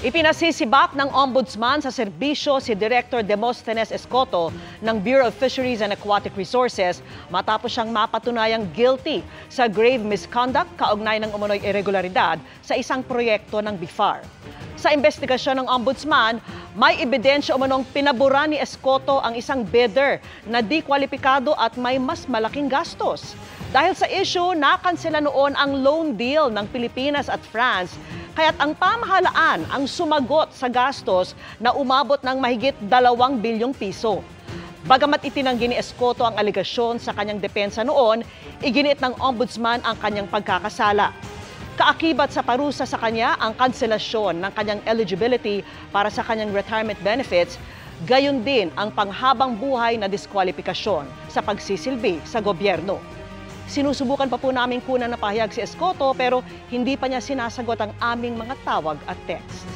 Ipinasisibak ng Ombudsman sa serbisyo si Director Demosthenes Escoto ng Bureau of Fisheries and Aquatic Resources matapos siyang mapatunayang guilty sa grave misconduct kaugnay ng umunoy irregularidad sa isang proyekto ng BIFAR. Sa investigasyon ng Ombudsman, may ebidensya umunong pinaboran ni Escoto ang isang bidder na di kwalipikado at may mas malaking gastos. Dahil sa issue, nakansela noon ang loan deal ng Pilipinas at France, kaya't ang pamahalaan ang sumagot sa gastos na umabot ng mahigit 2 bilyong piso. Bagamat itinanggi ni Escoto ang aligasyon sa kanyang depensa noon, iginiit ng Ombudsman ang kanyang pagkakasala. Kaakibat sa parusa sa kanya ang kanselasyon ng kanyang eligibility para sa kanyang retirement benefits, gayon din ang panghabang buhay na diskwalifikasyon sa pagsisilbi sa gobyerno. Sinusubukan pa po namin kunan na pahayag si Escoto pero hindi pa niya sinasagot ang aming mga tawag at text.